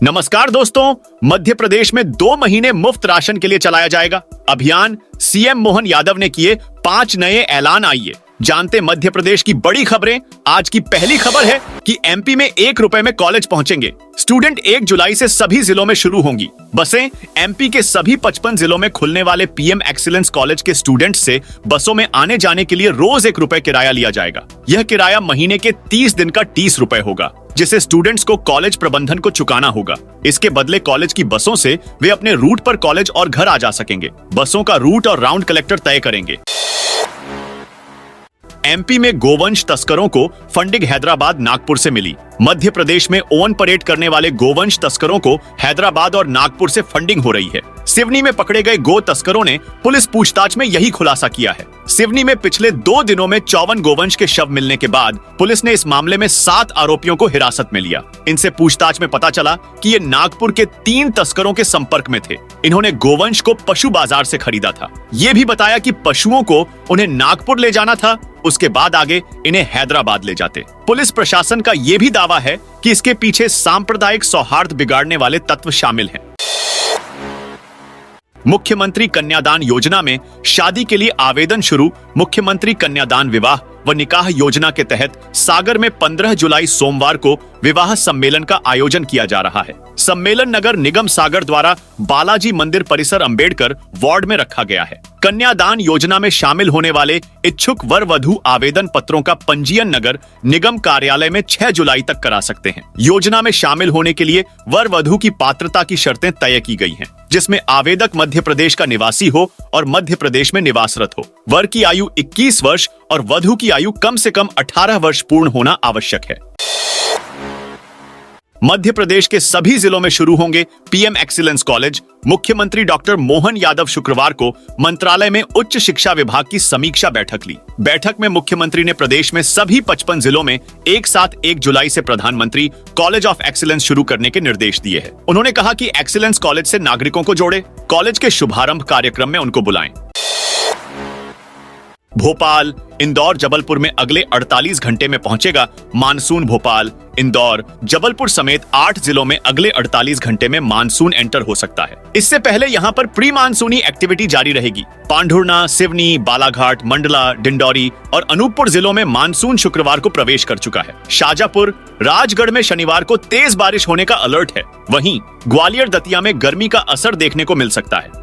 नमस्कार दोस्तों, मध्य प्रदेश में 2 महीने मुफ्त राशन के लिए चलाया जाएगा अभियान। सीएम मोहन यादव ने किए 5 नए ऐलान। आइए जानते मध्य प्रदेश की बड़ी खबरें। आज की पहली खबर है कि एमपी में 1 रुपए में कॉलेज पहुंचेंगे। स्टूडेंट 1 जुलाई से सभी जिलों में शुरू होंगी। बसें एमपी के सभी 55 जिलों में खुलने वाले पीएम एक्सीलेंस कॉलेज के स्टूडेंट्स से बसों में आने जाने के लिए रोज 1 रुपए किराया लिया जाएगा। यह किराया महीने के 30 दिन का 30 रुपए होगा, जिसे स्टूडेंट्स को कॉलेज प्रबंधन को चुकाना होगा। इसके बदले कॉलेज की बसों से वे अपने रूट पर कॉलेज और घर आ जा सकेंगे। बसों का रूट और राउंड कलेक्टर तय करेंगे। एमपी में गोवंश तस्करों को फंडिंग हैदराबाद नागपुर से मिली। मध्य प्रदेश में ओवन परेड करने वाले गोवंश तस्करों को हैदराबाद और नागपुर से फंडिंग हो रही है। सिवनी में पकड़े गए गो तस्करों ने पुलिस पूछताछ में यही खुलासा किया है। सिवनी में पिछले 2 दिनों में 54 गोवंश के शव मिलने के बाद पुलिस ने इस मामले में 7 आरोपियों को हिरासत में लिया। इनसे पूछताछ में पता चला कि ये नागपुर के 3 तस्करों के संपर्क में थे। इन्होंने गोवंश को पशु बाजार से खरीदा था। ये भी बताया कि पशुओं को उन्हें नागपुर ले जाना था, उसके बाद आगे इन्हें हैदराबाद ले जाते। पुलिस प्रशासन का यह भी दावा है कि इसके पीछे सांप्रदायिक सौहार्द बिगाड़ने वाले तत्व शामिल हैं। मुख्यमंत्री कन्यादान योजना में शादी के लिए आवेदन शुरू। मुख्यमंत्री कन्यादान विवाह व निकाह योजना के तहत सागर में 15 जुलाई सोमवार को विवाह सम्मेलन का आयोजन किया जा रहा है। सम्मेलन नगर निगम सागर द्वारा बालाजी मंदिर परिसर अंबेडकर वार्ड में रखा गया है। कन्यादान योजना में शामिल होने वाले इच्छुक वर वधु आवेदन पत्रों का पंजीयन नगर निगम कार्यालय में 6 जुलाई तक करा सकते हैं। योजना में शामिल होने के लिए वर वधु की पात्रता की शर्तें तय की गई हैं, जिसमें आवेदक मध्य प्रदेश का निवासी हो और मध्य प्रदेश में निवासरत हो। वर की आयु 21 वर्ष और वधु की आयु कम से कम 18 वर्ष पूर्ण होना आवश्यक है। मध्य प्रदेश के सभी जिलों में शुरू होंगे पीएम एक्सीलेंस कॉलेज। मुख्यमंत्री डॉक्टर मोहन यादव शुक्रवार को मंत्रालय में उच्च शिक्षा विभाग की समीक्षा बैठक ली। बैठक में मुख्यमंत्री ने प्रदेश में सभी 55 जिलों में एक साथ 1 जुलाई से प्रधानमंत्री कॉलेज ऑफ एक्सीलेंस शुरू करने के निर्देश दिए हैं। उन्होंने कहा कि एक्सीलेंस कॉलेज से नागरिकों को जोड़े, कॉलेज के शुभारंभ कार्यक्रम में उनको बुलाएं। भोपाल, इंदौर, जबलपुर में अगले 48 घंटे में पहुंचेगा मानसून। भोपाल, इंदौर, जबलपुर समेत 8 जिलों में अगले 48 घंटे में मानसून एंटर हो सकता है। इससे पहले यहां पर प्री मानसूनी एक्टिविटी जारी रहेगी। पांढुर्णा, सिवनी, बालाघाट, मंडला, डिंडौरी और अनूपपुर जिलों में मानसून शुक्रवार को प्रवेश कर चुका है। शाजापुर, राजगढ़ में शनिवार को तेज बारिश होने का अलर्ट है। वहीं ग्वालियर, दतिया में गर्मी का असर देखने को मिल सकता है।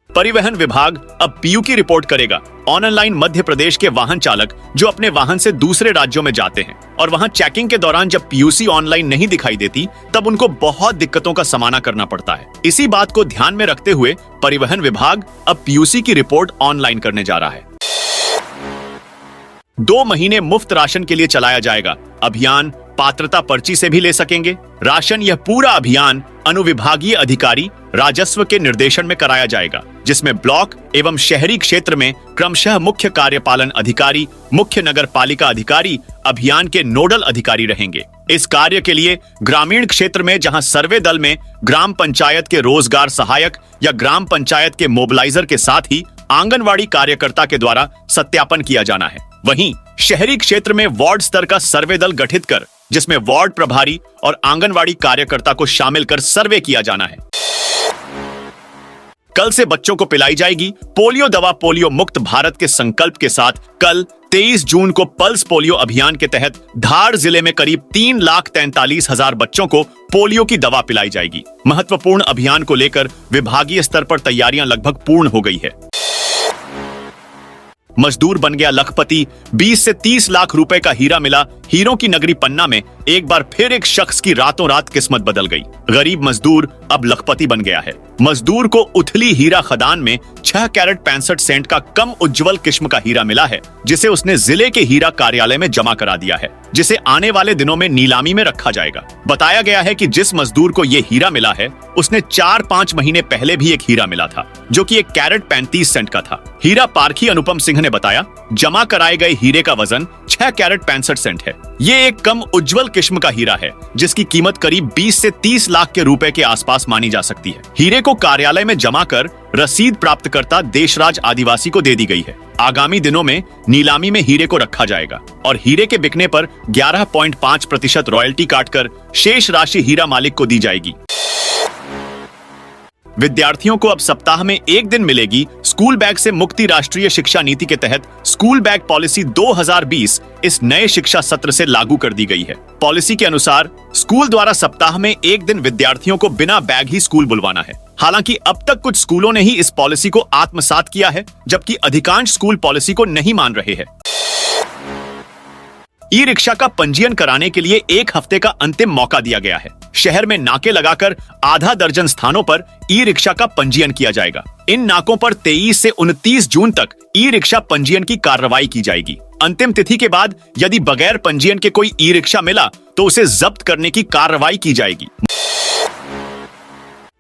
परिवहन विभाग अब पीयू की रिपोर्ट करेगा। ऑनलाइन मध्य प्रदेश के वाहन चालक जो अपने वाहन से दूसरे राज्यों में जाते हैं और वहां चेकिंग के दौरान जब पीयूसी ऑनलाइन नहीं दिखाई देती, तब उनको बहुत दिक्कतों का सामना करना पड़ता है। इसी बात को ध्यान में रखते हुए परिवहन विभाग अब पीयूसी की रिपोर्ट ऑनलाइन करने जा रहा है। 2 महीने मुफ्त राशन के लिए चलाया जाएगा अभियान। पात्रता पर्ची से भी ले सकेंगे राशन। यह पूरा अभियान अनुविभागीय अधिकारी राजस्व के निर्देशन में कराया जाएगा, जिसमें ब्लॉक एवं शहरी क्षेत्र में क्रमशः मुख्य कार्यपालन अधिकारी, मुख्य नगर पालिका अधिकारी अभियान के नोडल अधिकारी रहेंगे। इस कार्य के लिए ग्रामीण क्षेत्र में जहां सर्वे दल में ग्राम पंचायत के रोजगार सहायक या ग्राम पंचायत के मोबिलाइजर के साथ ही आंगनवाड़ी कार्यकर्ता के द्वारा सत्यापन किया जाना है। वहीं शहरी क्षेत्र में वार्ड स्तर का सर्वे दल गठित कर, जिसमें वार्ड प्रभारी और आंगनवाड़ी कार्यकर्ता को शामिल कर सर्वे किया जाना है। कल से बच्चों को पिलाई जाएगी पोलियो दवा। पोलियो मुक्त भारत के संकल्प के साथ कल 23 जून को पल्स पोलियो अभियान के तहत धार जिले में करीब 3,43,000 बच्चों को पोलियो की दवा पिलाई जाएगी। महत्वपूर्ण अभियान को लेकर विभागीय स्तर पर तैयारियां लगभग पूर्ण हो गई है। मजदूर बन गया लखपति। 20 से 30 लाख रुपए का हीरा मिला। हीरों की नगरी पन्ना में एक बार फिर एक शख्स की रातों रात किस्मत बदल गई। गरीब मजदूर अब लखपति बन गया है। मजदूर को उथली हीरा खदान में 6 कैरेट 65 सेंट का कम उज्जवल किस्म का हीरा मिला है, जिसे उसने जिले के हीरा कार्यालय में जमा करा दिया है, जिसे आने वाले दिनों में नीलामी में रखा जाएगा। बताया गया है कि जिस मजदूर को ये हीरा मिला है, उसने 4-5 महीने पहले भी एक हीरा मिला था, जो कि 1 कैरेट 35 सेंट का था। हीरा पारखी अनुपम सिंह ने बताया, जमा कराए गए हीरे का वजन 6 कैरेट 65 सेंट है। ये एक कम उज्जवल किस्म का हीरा है जिसकी कीमत करीब 20 से 30 लाख के रुपए के आसपास मानी जा सकती है। हीरे को कार्यालय में जमा कर रसीद प्राप्तकर्ता देशराज आदिवासी को दे दी गई है। आगामी दिनों में नीलामी में हीरे को रखा जाएगा और हीरे के बिकने पर 11.5% रॉयल्टी काटकर शेष राशि हीरा मालिक को दी जाएगी। विद्यार्थियों को अब सप्ताह में एक दिन मिलेगी स्कूल बैग से मुक्ति। राष्ट्रीय शिक्षा नीति के तहत स्कूल बैग पॉलिसी 2020 इस नए शिक्षा सत्र से लागू कर दी गई है। पॉलिसी के अनुसार स्कूल द्वारा सप्ताह में एक दिन विद्यार्थियों को बिना बैग ही स्कूल बुलवाना है। हालांकि अब तक कुछ स्कूलों ने ही इस पॉलिसी को आत्मसात किया है, जबकि अधिकांश स्कूल पॉलिसी को नहीं मान रहे हैं। ई रिक्शा का पंजीयन कराने के लिए एक हफ्ते का अंतिम मौका दिया गया है। शहर में नाके लगाकर आधा दर्जन स्थानों पर ई रिक्शा का पंजीयन किया जाएगा। इन नाकों पर 23 से 29 जून तक ई रिक्शा पंजीयन की कार्रवाई की जाएगी। अंतिम तिथि के बाद यदि बगैर पंजीयन के कोई ई रिक्शा मिला तो उसे जब्त करने की कार्रवाई की जाएगी।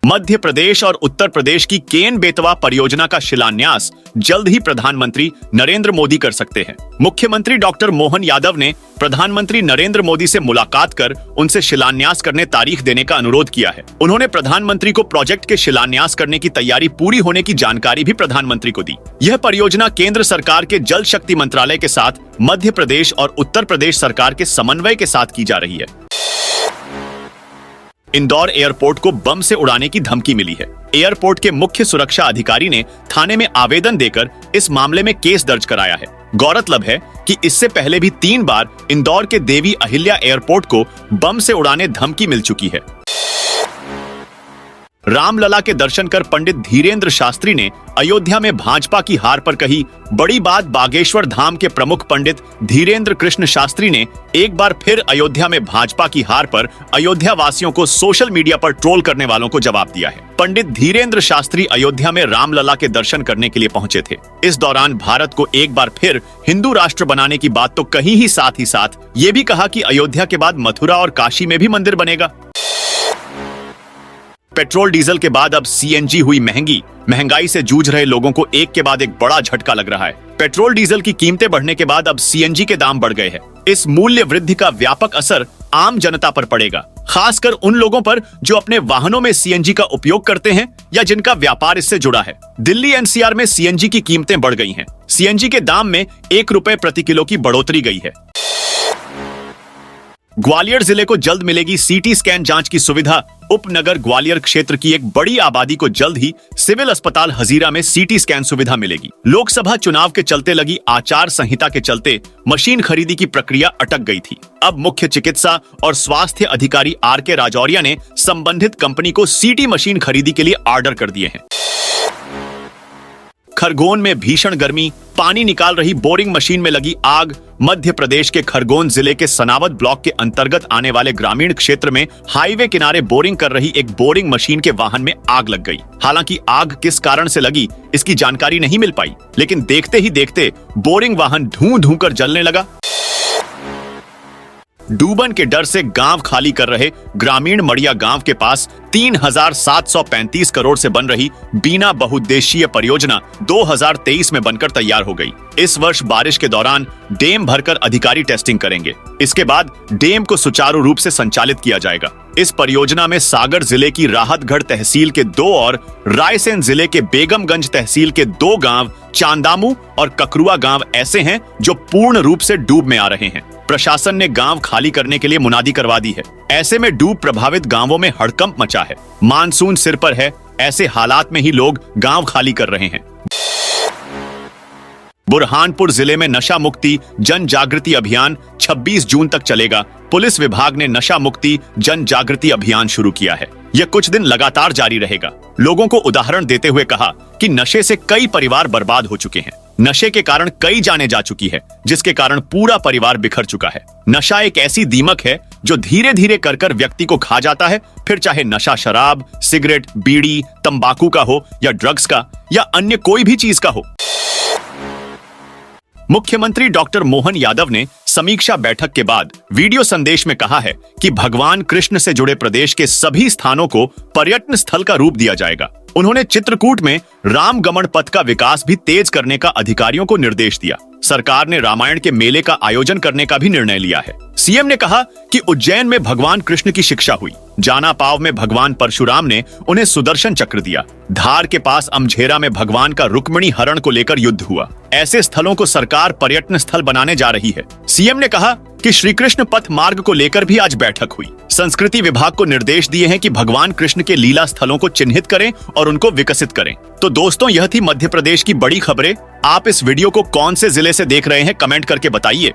मध्य प्रदेश और उत्तर प्रदेश की केन बेतवा परियोजना का शिलान्यास जल्द ही प्रधानमंत्री नरेंद्र मोदी कर सकते हैं। मुख्यमंत्री डॉक्टर मोहन यादव ने प्रधानमंत्री नरेंद्र मोदी से मुलाकात कर उनसे शिलान्यास करने तारीख देने का अनुरोध किया है। उन्होंने प्रधानमंत्री को प्रोजेक्ट के शिलान्यास करने की तैयारी पूरी होने की जानकारी भी प्रधानमंत्री को दी। यह परियोजना केंद्र सरकार के जल शक्ति मंत्रालय के साथ मध्य प्रदेश और उत्तर प्रदेश सरकार के समन्वय के साथ की जा रही है। इंदौर एयरपोर्ट को बम से उड़ाने की धमकी मिली है। एयरपोर्ट के मुख्य सुरक्षा अधिकारी ने थाने में आवेदन देकर इस मामले में केस दर्ज कराया है। गौरतलब है कि इससे पहले भी 3 बार इंदौर के देवी अहिल्या एयरपोर्ट को बम से उड़ाने धमकी मिल चुकी है। रामलला के दर्शन कर पंडित धीरेन्द्र शास्त्री ने अयोध्या में भाजपा की हार पर कही बड़ी बात। बागेश्वर धाम के प्रमुख पंडित धीरेन्द्र कृष्ण शास्त्री ने एक बार फिर अयोध्या में भाजपा की हार पर अयोध्या वासियों को सोशल मीडिया पर ट्रोल करने वालों को जवाब दिया है। पंडित धीरेन्द्र शास्त्री अयोध्या में रामलला के दर्शन करने के लिए पहुंचे थे। इस दौरान भारत को एक बार फिर हिंदू राष्ट्र बनाने की बात तो कही ही साथ ये भी कहा कि अयोध्या के बाद मथुरा और काशी में भी मंदिर बनेगा। पेट्रोल डीजल के बाद अब सीएनजी हुई महंगाई से जूझ रहे लोगों को एक के बाद एक बड़ा झटका लग रहा है। पेट्रोल डीजल की कीमतें बढ़ने के बाद अब सीएनजी के दाम बढ़ गए हैं। इस मूल्य वृद्धि का व्यापक असर आम जनता पर पड़ेगा, खासकर उन लोगों पर जो अपने वाहनों में सीएनजी का उपयोग करते हैं या जिनका व्यापार इससे जुड़ा है। दिल्ली एनसीआर में सीएनजी की कीमतें बढ़ गई हैं। सीएनजी के दाम में 1 रुपए प्रति किलो की बढ़ोतरी गई है। ग्वालियर जिले को जल्द मिलेगी सीटी स्कैन जांच की सुविधा। उपनगर ग्वालियर क्षेत्र की एक बड़ी आबादी को जल्द ही सिविल अस्पताल हजीरा में सीटी स्कैन सुविधा मिलेगी। लोकसभा चुनाव के चलते लगी आचार संहिता के चलते मशीन खरीदी की प्रक्रिया अटक गई थी। अब मुख्य चिकित्सा और स्वास्थ्य अधिकारी आर.के. राजौरिया ने संबंधित कंपनी को सीटी मशीन खरीदी के लिए ऑर्डर कर दिए हैं। खरगोन में भीषण गर्मी, पानी निकाल रही बोरिंग मशीन में लगी आग। मध्य प्रदेश के खरगोन जिले के सनावद ब्लॉक के अंतर्गत आने वाले ग्रामीण क्षेत्र में हाईवे किनारे बोरिंग कर रही एक बोरिंग मशीन के वाहन में आग लग गई। हालांकि आग किस कारण से लगी इसकी जानकारी नहीं मिल पाई, लेकिन देखते ही देखते बोरिंग वाहन धूं कर जलने लगा। डूबन के डर से गांव खाली कर रहे ग्रामीण मड़िया गांव के पास 3,735 करोड़ से बन रही बीना बहुउद्देशीय परियोजना 2023 में बनकर तैयार हो गई। इस वर्ष बारिश के दौरान डैम भरकर अधिकारी टेस्टिंग करेंगे। इसके बाद डैम को सुचारू रूप से संचालित किया जाएगा। इस परियोजना में सागर जिले की राहतगढ़ तहसील के 2 और रायसेन जिले के बेगमगंज तहसील के 2 गांव चांदामू और ककरुआ गांव ऐसे हैं जो पूर्ण रूप से डूब में आ रहे हैं। प्रशासन ने गांव खाली करने के लिए मुनादी करवा दी है। ऐसे में डूब प्रभावित गांवों में हड़कंप मचा है। मानसून सिर पर है, ऐसे हालात में ही लोग गांव खाली कर रहे हैं। बुरहानपुर जिले में नशा मुक्ति जन जागृति अभियान 26 जून तक चलेगा। पुलिस विभाग ने नशा मुक्ति जन जागृति अभियान शुरू किया है। यह कुछ दिन लगातार जारी रहेगा। लोगों को उदाहरण देते हुए कहा कि नशे से कई परिवार बर्बाद हो चुके हैं। नशे के कारण कई जानें जा चुकी है, जिसके कारण पूरा परिवार बिखर चुका है। नशा एक ऐसी दीमक है जो धीरे धीरे कर व्यक्ति को खा जाता है, फिर चाहे नशा शराब, सिगरेट, बीड़ी, तंबाकू का हो या ड्रग्स का या अन्य कोई भी चीज का हो। मुख्यमंत्री डॉक्टर मोहन यादव ने समीक्षा बैठक के बाद वीडियो संदेश में कहा है कि भगवान कृष्ण से जुड़े प्रदेश के सभी स्थानों को पर्यटन स्थल का रूप दिया जाएगा। उन्होंने चित्रकूट में रामगमन पथ का विकास भी तेज करने का अधिकारियों को निर्देश दिया। सरकार ने रामायण के मेले का आयोजन करने का भी निर्णय लिया है। सीएम ने कहा कि उज्जैन में भगवान कृष्ण की शिक्षा हुई। जानापाव में भगवान परशुराम ने उन्हें सुदर्शन चक्र दिया। धार के पास अमझेरा में भगवान का रुक्मिणी हरण को लेकर युद्ध हुआ। ऐसे स्थलों को सरकार पर्यटन स्थल बनाने जा रही है। सीएम ने कहा कि श्री कृष्ण पथ मार्ग को लेकर भी आज बैठक हुई। संस्कृति विभाग को निर्देश दिए हैं कि भगवान कृष्ण के लीला स्थलों को चिन्हित करें और उनको विकसित करें। तो दोस्तों, यह थी मध्य प्रदेश की बड़ी खबरें। आप इस वीडियो को कौन से जिले से देख रहे हैं, कमेंट करके बताइए।